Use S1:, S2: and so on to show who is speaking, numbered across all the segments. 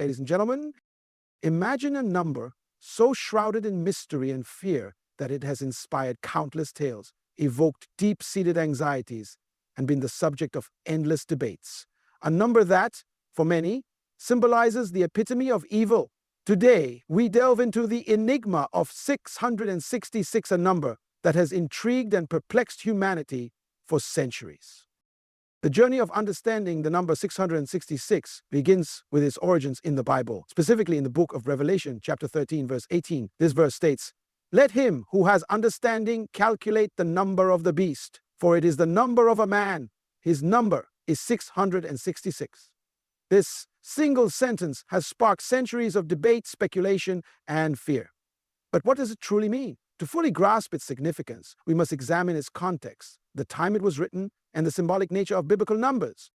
S1: Ladies and gentlemen, imagine a number so shrouded in mystery and fear that it has inspired countless tales, evoked deep-seated anxieties, and been the subject of endless debates. A number that, for many, symbolizes the epitome of evil. Today, we delve into the enigma of 666, a number that has intrigued and perplexed humanity for centuries. The journey of understanding the number 666 begins with its origins in the Bible, specifically in the book of Revelation, chapter 13, verse 18. This verse states, "Let him who has understanding calculate the number of the beast, for it is the number of a man. His number is 666. This single sentence has sparked centuries of debate, speculation, and fear. But what does it truly mean? To fully grasp its significance, we must examine its context, the time it was written, and the symbolic nature of biblical numbers.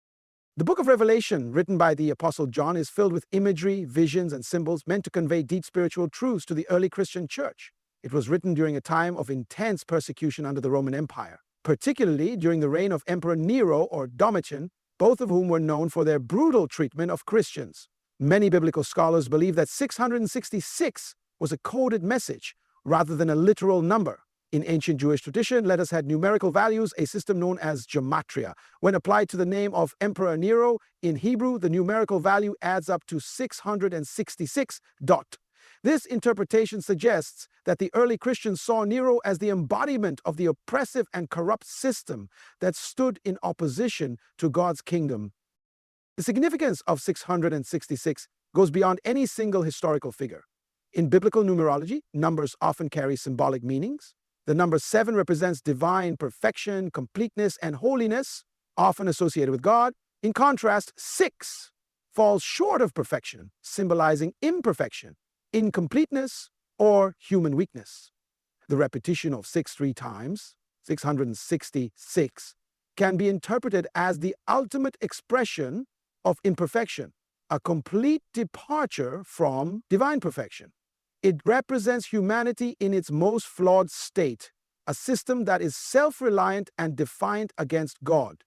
S1: The book of Revelation, written by the Apostle John, is filled with imagery, visions, and symbols meant to convey deep spiritual truths to the early Christian church. It was written during a time of intense persecution under the Roman Empire, particularly during the reign of Emperor Nero or Domitian, both of whom were known for their brutal treatment of Christians. Many biblical scholars believe that 666 was a coded message rather than a literal number. In ancient Jewish tradition, letters had numerical values, a system known as gematria. When applied to the name of Emperor Nero in Hebrew, the numerical value adds up to 666. This interpretation suggests that the early Christians saw Nero as the embodiment of the oppressive and corrupt system that stood in opposition to God's kingdom. The significance of 666 goes beyond any single historical figure. In biblical numerology, numbers often carry symbolic meanings. The number 7 represents divine perfection, completeness, and holiness, often associated with God. In contrast, 6 falls short of perfection, symbolizing imperfection, incompleteness, or human weakness. The repetition of 6 3 times, 666, can be interpreted as the ultimate expression of imperfection, a complete departure from divine perfection. It represents humanity in its most flawed state, a system that is self-reliant and defiant against God.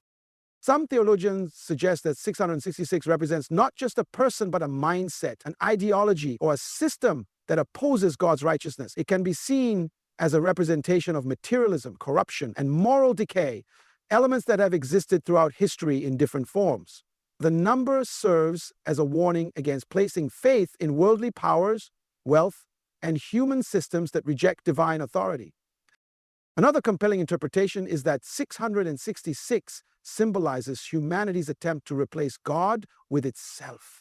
S1: Some theologians suggest that 666 represents not just a person but a mindset, an ideology, or a system that opposes God's righteousness. It can be seen as a representation of materialism, corruption, and moral decay, elements that have existed throughout history in different forms. The number serves as a warning against placing faith in worldly powers, wealth, and human systems that reject divine authority. Another compelling interpretation is that 666 symbolizes humanity's attempt to replace God with itself.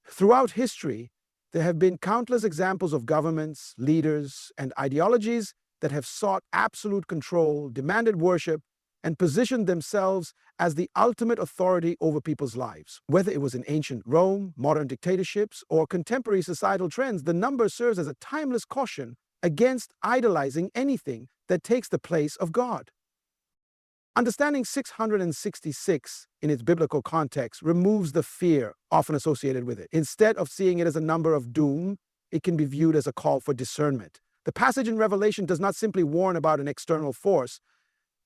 S1: Throughout history, there have been countless examples of governments, leaders, and ideologies that have sought absolute control, demanded worship, and positioned themselves as the ultimate authority over people's lives. Whether it was in ancient Rome, modern dictatorships, or contemporary societal trends, the number serves as a timeless caution against idolizing anything that takes the place of God. Understanding 666 in its biblical context removes the fear often associated with it. Instead of seeing it as a number of doom, it can be viewed as a call for discernment. The passage in Revelation does not simply warn about an external force.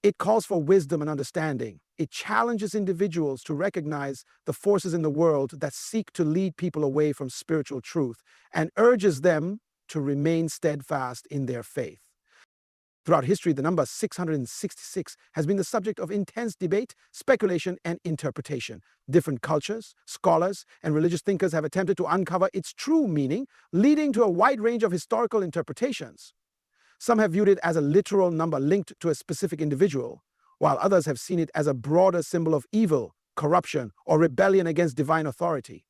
S1: It calls for wisdom and understanding. It challenges individuals to recognize the forces in the world that seek to lead people away from spiritual truth and urges them to remain steadfast in their faith. Throughout history, the number 666 has been the subject of intense debate, speculation, and interpretation. Different cultures, scholars, and religious thinkers have attempted to uncover its true meaning, leading to a wide range of historical interpretations. Some have viewed it as a literal number linked to a specific individual, while others have seen it as a broader symbol of evil, corruption, or rebellion against divine authority.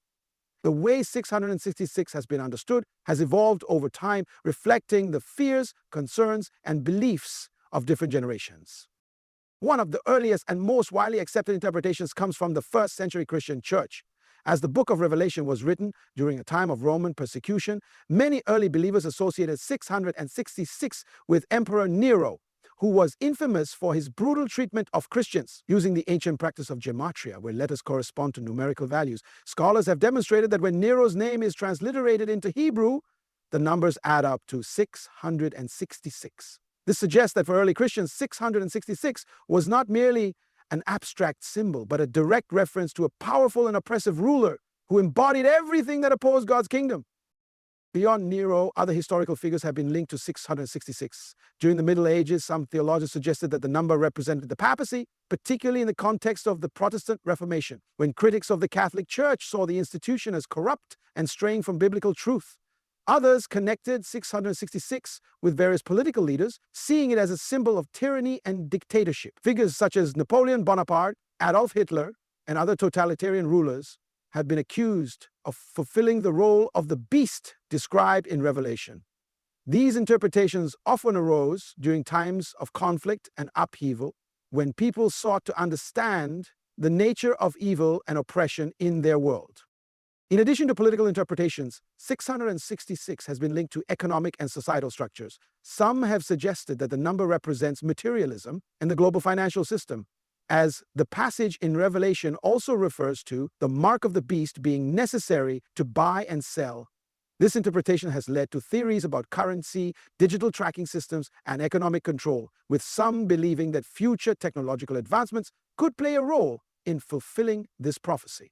S1: The way 666 has been understood has evolved over time, reflecting the fears, concerns, and beliefs of different generations. One of the earliest and most widely accepted interpretations comes from the first century Christian church. As the book of Revelation was written during a time of Roman persecution, many early believers associated 666 with Emperor Nero, who was infamous for his brutal treatment of Christians. Using the ancient practice of gematria, where letters correspond to numerical values, scholars have demonstrated that when Nero's name is transliterated into Hebrew, the numbers add up to 666. This suggests that for early Christians, 666 was not merely an abstract symbol, but a direct reference to a powerful and oppressive ruler who embodied everything that opposed God's kingdom. Beyond Nero, other historical figures have been linked to 666. During the Middle Ages, some theologians suggested that the number represented the papacy, particularly in the context of the Protestant Reformation, when critics of the Catholic Church saw the institution as corrupt and straying from biblical truth. Others connected 666 with various political leaders, seeing it as a symbol of tyranny and dictatorship. Figures such as Napoleon Bonaparte, Adolf Hitler, and other totalitarian rulers have been accused of fulfilling the role of the beast described in Revelation. These interpretations often arose during times of conflict and upheaval, when people sought to understand the nature of evil and oppression in their world. In addition to political interpretations, 666 has been linked to economic and societal structures. Some have suggested that the number represents materialism and the global financial system, as the passage in Revelation also refers to the mark of the beast being necessary to buy and sell. This interpretation has led to theories about currency, digital tracking systems, and economic control, with some believing that future technological advancements could play a role in fulfilling this prophecy.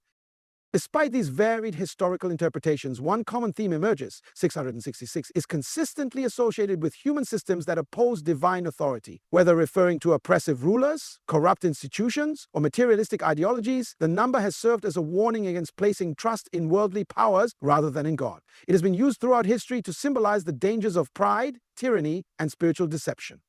S1: Despite these varied historical interpretations, one common theme emerges. 666 is consistently associated with human systems that oppose divine authority. Whether referring to oppressive rulers, corrupt institutions, or materialistic ideologies, the number has served as a warning against placing trust in worldly powers rather than in God. It has been used throughout history to symbolize the dangers of pride, tyranny, and spiritual deception.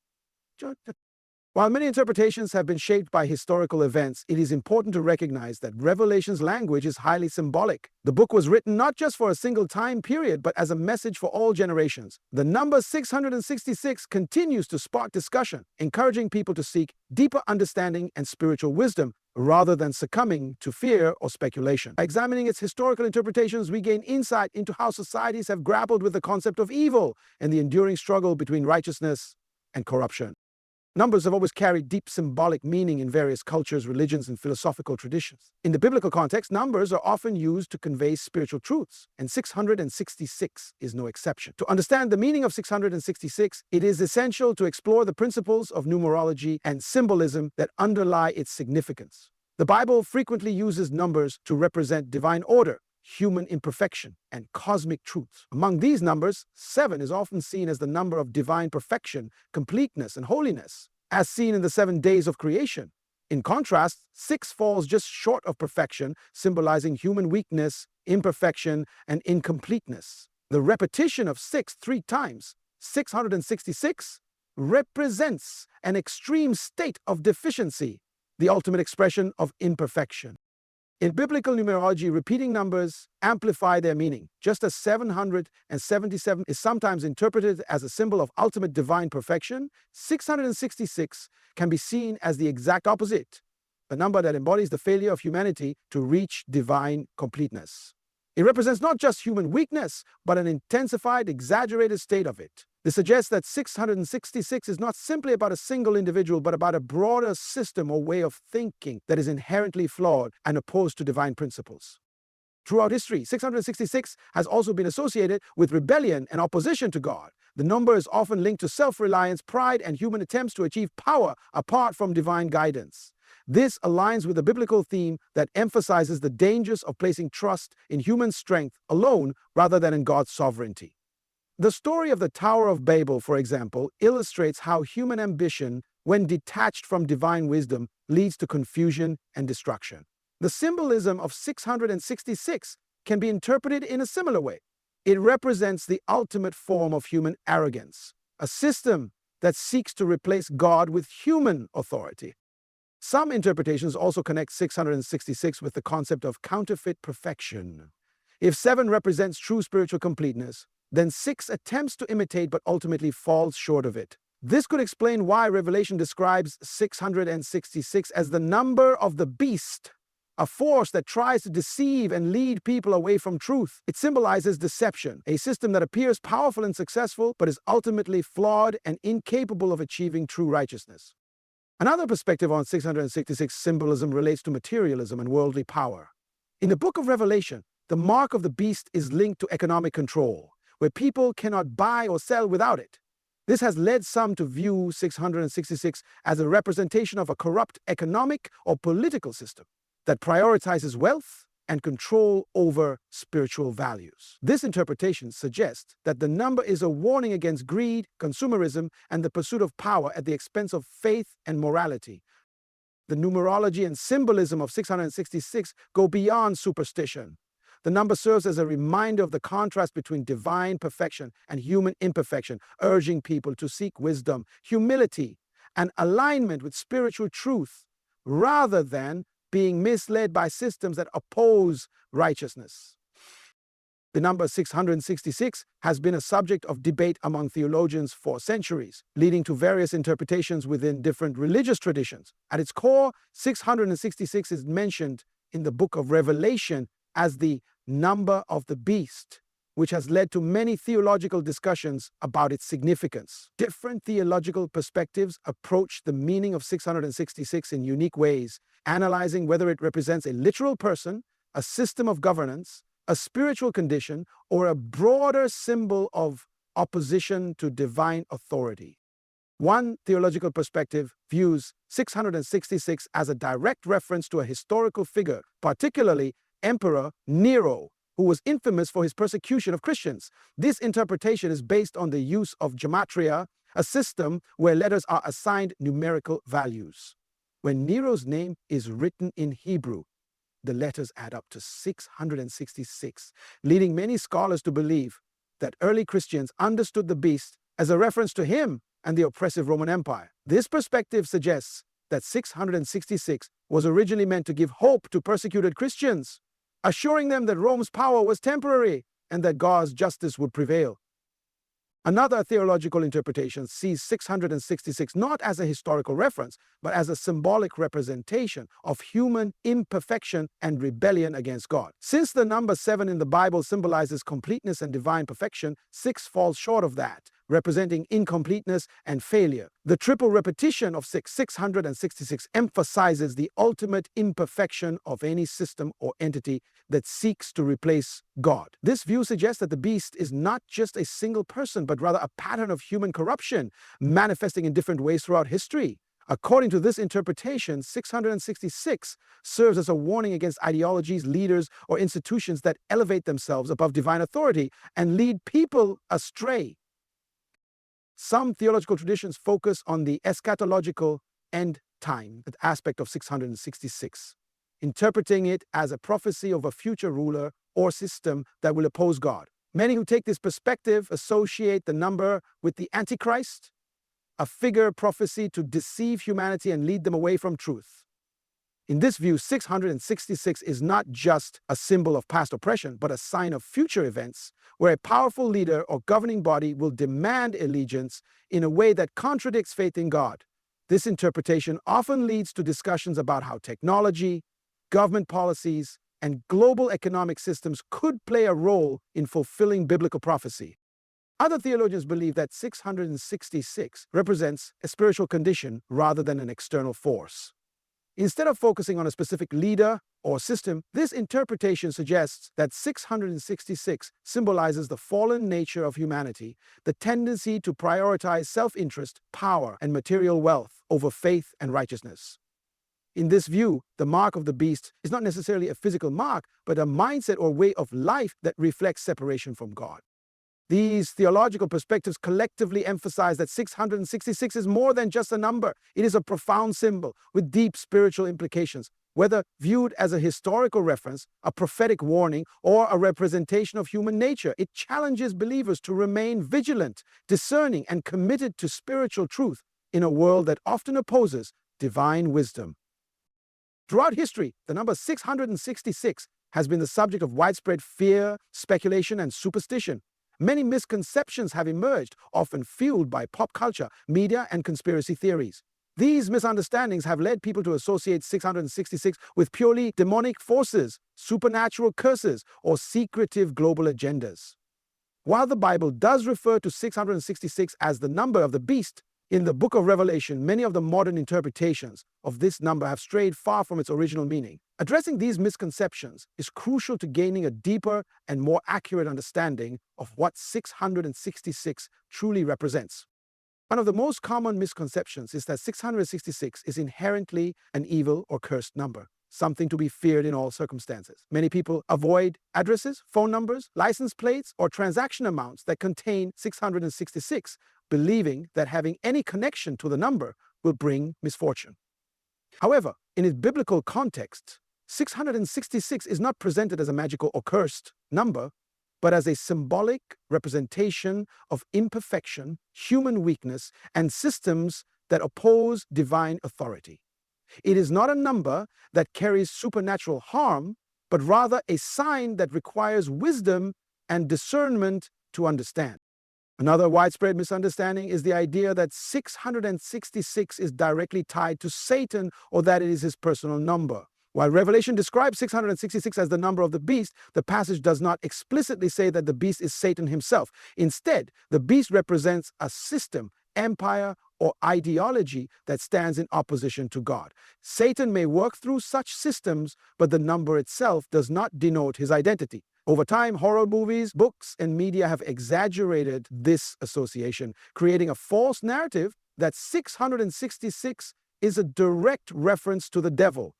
S1: While many interpretations have been shaped by historical events, it is important to recognize that Revelation's language is highly symbolic. The book was written not just for a single time period, but as a message for all generations. The number 666 continues to spark discussion, encouraging people to seek deeper understanding and spiritual wisdom, rather than succumbing to fear or speculation. By examining its historical interpretations, we gain insight into how societies have grappled with the concept of evil and the enduring struggle between righteousness and corruption. Numbers have always carried deep symbolic meaning in various cultures, religions, and philosophical traditions. In the biblical context, numbers are often used to convey spiritual truths, and 666 is no exception. To understand the meaning of 666, it is essential to explore the principles of numerology and symbolism that underlie its significance. The Bible frequently uses numbers to represent divine order, human imperfection, and cosmic truths. Among these numbers, 7 is often seen as the number of divine perfection, completeness, and holiness, as seen in the 7 days of creation. In contrast, 6 falls just short of perfection, symbolizing human weakness, imperfection, and incompleteness. The repetition of 6 3 times, 666, represents an extreme state of deficiency, the ultimate expression of imperfection. In biblical numerology, repeating numbers amplify their meaning. Just as 777 is sometimes interpreted as a symbol of ultimate divine perfection, 666 can be seen as the exact opposite, a number that embodies the failure of humanity to reach divine completeness. It represents not just human weakness, but an intensified, exaggerated state of it. This suggests that 666 is not simply about a single individual, but about a broader system or way of thinking that is inherently flawed and opposed to divine principles. Throughout history, 666 has also been associated with rebellion and opposition to God. The number is often linked to self-reliance, pride, and human attempts to achieve power apart from divine guidance. This aligns with the biblical theme that emphasizes the dangers of placing trust in human strength alone rather than in God's sovereignty. The story of the Tower of Babel, for example, illustrates how human ambition, when detached from divine wisdom, leads to confusion and destruction. The symbolism of 666 can be interpreted in a similar way. It represents the ultimate form of human arrogance, a system that seeks to replace God with human authority. Some interpretations also connect 666 with the concept of counterfeit perfection. If 7 represents true spiritual completeness, then 6 attempts to imitate but ultimately falls short of it. This could explain why Revelation describes 666 as the number of the beast, a force that tries to deceive and lead people away from truth. It symbolizes deception, a system that appears powerful and successful but is ultimately flawed and incapable of achieving true righteousness. Another perspective on 666 symbolism relates to materialism and worldly power. In the book of Revelation, the mark of the beast is linked to economic control, where people cannot buy or sell without it. This has led some to view 666 as a representation of a corrupt economic or political system that prioritizes wealth and control over spiritual values. This interpretation suggests that the number is a warning against greed, consumerism, and the pursuit of power at the expense of faith and morality. The numerology and symbolism of 666 go beyond superstition. The number serves as a reminder of the contrast between divine perfection and human imperfection, urging people to seek wisdom, humility, and alignment with spiritual truth, rather than being misled by systems that oppose righteousness. The number 666 has been a subject of debate among theologians for centuries, leading to various interpretations within different religious traditions. At its core, 666 is mentioned in the book of Revelation as the number of the beast, which has led to many theological discussions about its significance. Different theological perspectives approach the meaning of 666 in unique ways, analyzing whether it represents a literal person, a system of governance, a spiritual condition, or a broader symbol of opposition to divine authority. One theological perspective views 666 as a direct reference to a historical figure, particularly Emperor Nero, who was infamous for his persecution of Christians. This interpretation is based on the use of gematria, a system where letters are assigned numerical values. When Nero's name is written in Hebrew, the letters add up to 666, leading many scholars to believe that early Christians understood the beast as a reference to him and the oppressive Roman Empire. This perspective suggests that 666 was originally meant to give hope to persecuted Christians, assuring them that Rome's power was temporary and that God's justice would prevail. Another theological interpretation sees 666 not as a historical reference, but as a symbolic representation of human imperfection and rebellion against God. Since the number 7 in the Bible symbolizes completeness and divine perfection, 6 falls short of that, representing incompleteness and failure. The triple repetition of 666 emphasizes the ultimate imperfection of any system or entity that seeks to replace God. This view suggests that the beast is not just a single person, but rather a pattern of human corruption, manifesting in different ways throughout history. According to this interpretation, 666 serves as a warning against ideologies, leaders, or institutions that elevate themselves above divine authority and lead people astray. Some theological traditions focus on the eschatological end time aspect of 666, interpreting it as a prophecy of a future ruler or system that will oppose God. Many who take this perspective associate the number with the Antichrist, a figure prophecy to deceive humanity and lead them away from truth. In this view, 666 is not just a symbol of past oppression, but a sign of future events where a powerful leader or governing body will demand allegiance in a way that contradicts faith in God. This interpretation often leads to discussions about how technology, government policies, and global economic systems could play a role in fulfilling biblical prophecy. Other theologians believe that 666 represents a spiritual condition rather than an external force. Instead of focusing on a specific leader or system, this interpretation suggests that 666 symbolizes the fallen nature of humanity, the tendency to prioritize self-interest, power, and material wealth over faith and righteousness. In this view, the mark of the beast is not necessarily a physical mark, but a mindset or way of life that reflects separation from God. These theological perspectives collectively emphasize that 666 is more than just a number. It is a profound symbol with deep spiritual implications. Whether viewed as a historical reference, a prophetic warning, or a representation of human nature, it challenges believers to remain vigilant, discerning, and committed to spiritual truth in a world that often opposes divine wisdom. Throughout history, the number 666 has been the subject of widespread fear, speculation, and superstition. Many misconceptions have emerged, often fueled by pop culture, media, and conspiracy theories. These misunderstandings have led people to associate 666 with purely demonic forces, supernatural curses, or secretive global agendas. While the Bible does refer to 666 as the number of the beast, in the book of Revelation, many of the modern interpretations of this number have strayed far from its original meaning. Addressing these misconceptions is crucial to gaining a deeper and more accurate understanding of what 666 truly represents. One of the most common misconceptions is that 666 is inherently an evil or cursed number. something to be feared in all circumstances. Many people avoid addresses, phone numbers, license plates, or transaction amounts that contain 666, believing that having any connection to the number will bring misfortune. However, in its biblical context, 666 is not presented as a magical or cursed number, but as a symbolic representation of imperfection, human weakness, and systems that oppose divine authority. It is not a number that carries supernatural harm, but rather a sign that requires wisdom and discernment to understand. Another widespread misunderstanding is the idea that 666 is directly tied to Satan or that it is his personal number. While Revelation describes 666 as the number of the beast, the passage does not explicitly say that the beast is Satan himself. Instead, the beast represents a system, empire, or ideology that stands in opposition to God. Satan may work through such systems, but the number itself does not denote his identity. Over time, horror movies, books, and media have exaggerated this association, creating a false narrative that 666 is a direct reference to the devil.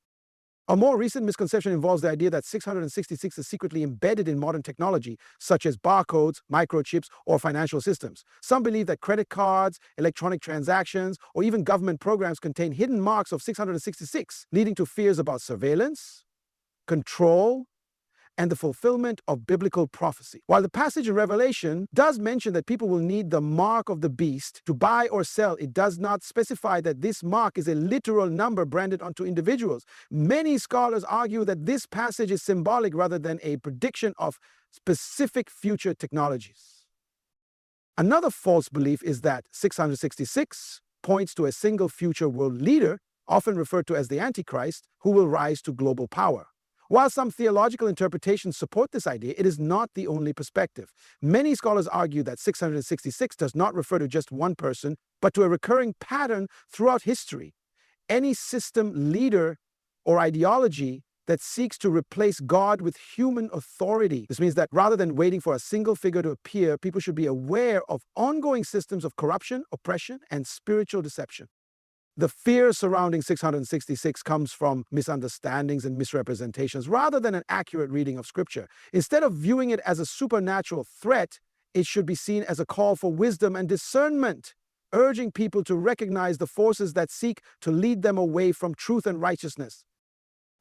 S1: A more recent misconception involves the idea that 666 is secretly embedded in modern technology, such as barcodes, microchips, or financial systems. Some believe that credit cards, electronic transactions, or even government programs contain hidden marks of 666, leading to fears about surveillance, control, and the fulfillment of biblical prophecy. While the passage in Revelation does mention that people will need the mark of the beast to buy or sell, it does not specify that this mark is a literal number branded onto individuals. Many scholars argue that this passage is symbolic rather than a prediction of specific future technologies. Another false belief is that 666 points to a single future world leader, often referred to as the Antichrist, who will rise to global power. While some theological interpretations support this idea, it is not the only perspective. Many scholars argue that 666 does not refer to just one person, but to a recurring pattern throughout history. Any system, leader, or ideology that seeks to replace God with human authority. This means that rather than waiting for a single figure to appear, people should be aware of ongoing systems of corruption, oppression, and spiritual deception. The fear surrounding 666 comes from misunderstandings and misrepresentations rather than an accurate reading of Scripture. Instead of viewing it as a supernatural threat, it should be seen as a call for wisdom and discernment, urging people to recognize the forces that seek to lead them away from truth and righteousness.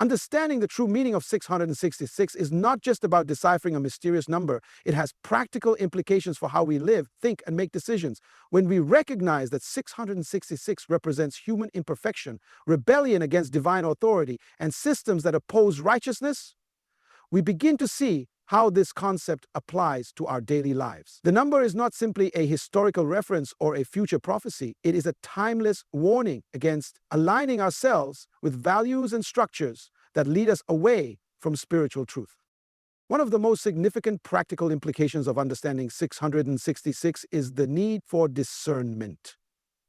S1: Understanding the true meaning of 666 is not just about deciphering a mysterious number. It has practical implications for how we live, think, and make decisions. When we recognize that 666 represents human imperfection, rebellion against divine authority, and systems that oppose righteousness, we begin to see how this concept applies to our daily lives. The number is not simply a historical reference or a future prophecy. It is a timeless warning against aligning ourselves with values and structures that lead us away from spiritual truth. One of the most significant practical implications of understanding 666 is the need for discernment.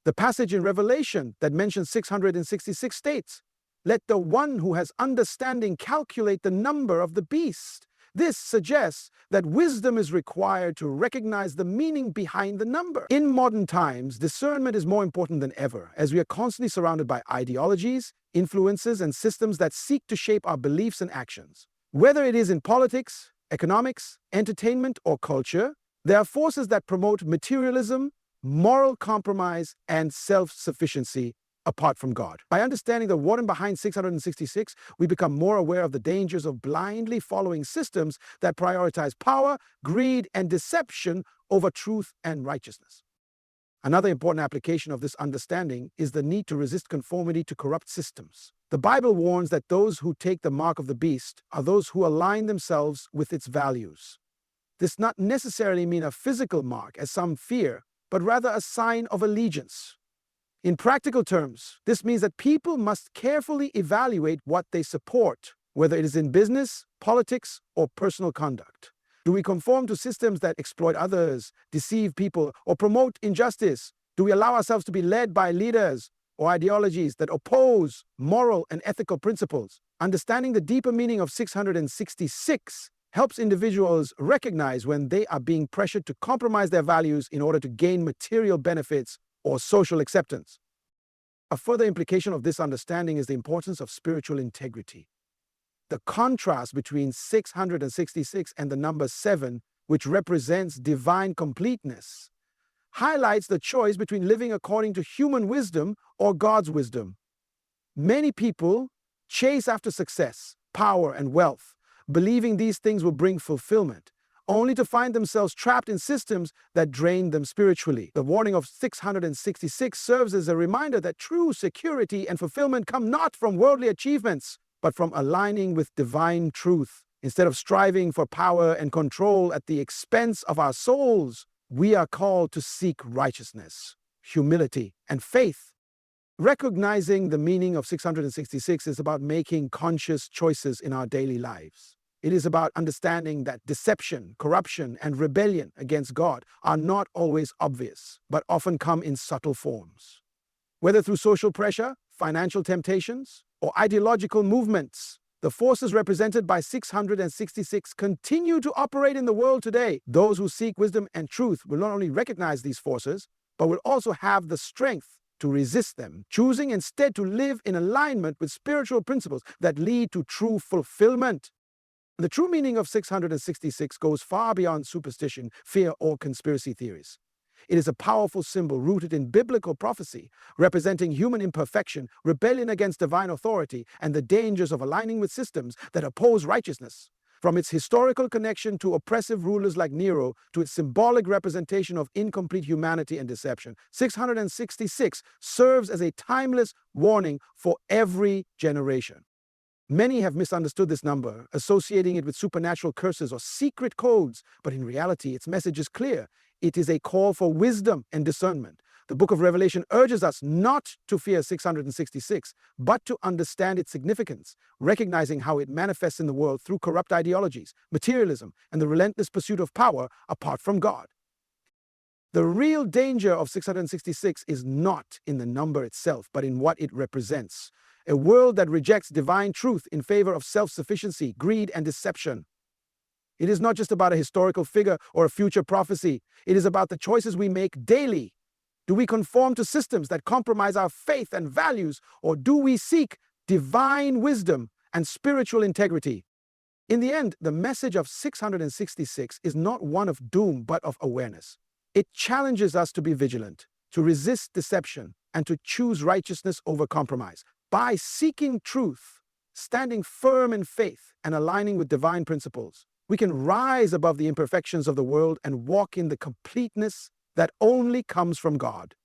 S1: The passage in Revelation that mentions 666 states, "Let the one who has understanding calculate the number of the beast." This suggests that wisdom is required to recognize the meaning behind the number. In modern times, discernment is more important than ever, as we are constantly surrounded by ideologies, influences, and systems that seek to shape our beliefs and actions. Whether it is in politics, economics, entertainment, or culture, there are forces that promote materialism, moral compromise, and self-sufficiency apart from God. By understanding the warning behind 666, we become more aware of the dangers of blindly following systems that prioritize power, greed, and deception over truth and righteousness. Another important application of this understanding is the need to resist conformity to corrupt systems. The Bible warns that those who take the mark of the beast are those who align themselves with its values. This does not necessarily mean a physical mark, as some fear, but rather a sign of allegiance. In practical terms, this means that people must carefully evaluate what they support, whether it is in business, politics, or personal conduct. Do we conform to systems that exploit others, deceive people, or promote injustice? Do we allow ourselves to be led by leaders or ideologies that oppose moral and ethical principles? Understanding the deeper meaning of 666 helps individuals recognize when they are being pressured to compromise their values in order to gain material benefits or social acceptance. A further implication of this understanding is the importance of spiritual integrity. The contrast between 666 and the number 7, which represents divine completeness, highlights the choice between living according to human wisdom or God's wisdom. Many people chase after success, power, and wealth, believing these things will bring fulfillment, only to find themselves trapped in systems that drain them spiritually. The warning of 666 serves as a reminder that true security and fulfillment come not from worldly achievements, but from aligning with divine truth. Instead of striving for power and control at the expense of our souls, we are called to seek righteousness, humility, and faith. Recognizing the meaning of 666 is about making conscious choices in our daily lives. It is about understanding that deception, corruption, and rebellion against God are not always obvious, but often come in subtle forms. Whether through social pressure, financial temptations, or ideological movements, the forces represented by 666 continue to operate in the world today. Those who seek wisdom and truth will not only recognize these forces, but will also have the strength to resist them, choosing instead to live in alignment with spiritual principles that lead to true fulfillment. The true meaning of 666 goes far beyond superstition, fear, or conspiracy theories. It is a powerful symbol rooted in biblical prophecy, representing human imperfection, rebellion against divine authority, and the dangers of aligning with systems that oppose righteousness. From its historical connection to oppressive rulers like Nero to its symbolic representation of incomplete humanity and deception, 666 serves as a timeless warning for every generation. Many have misunderstood this number, associating it with supernatural curses or secret codes, but in reality, its message is clear. It is a call for wisdom and discernment. The book of Revelation urges us not to fear 666, but to understand its significance, recognizing how it manifests in the world through corrupt ideologies, materialism, and the relentless pursuit of power apart from God. The real danger of 666 is not in the number itself, but in what it represents. A world that rejects divine truth in favor of self-sufficiency, greed, and deception. It is not just about a historical figure or a future prophecy. It is about the choices we make daily. Do we conform to systems that compromise our faith and values, or do we seek divine wisdom and spiritual integrity? In the end, the message of 666 is not one of doom, but of awareness. It challenges us to be vigilant, to resist deception, and to choose righteousness over compromise. By seeking truth, standing firm in faith, and aligning with divine principles, we can rise above the imperfections of the world and walk in the completeness that only comes from God.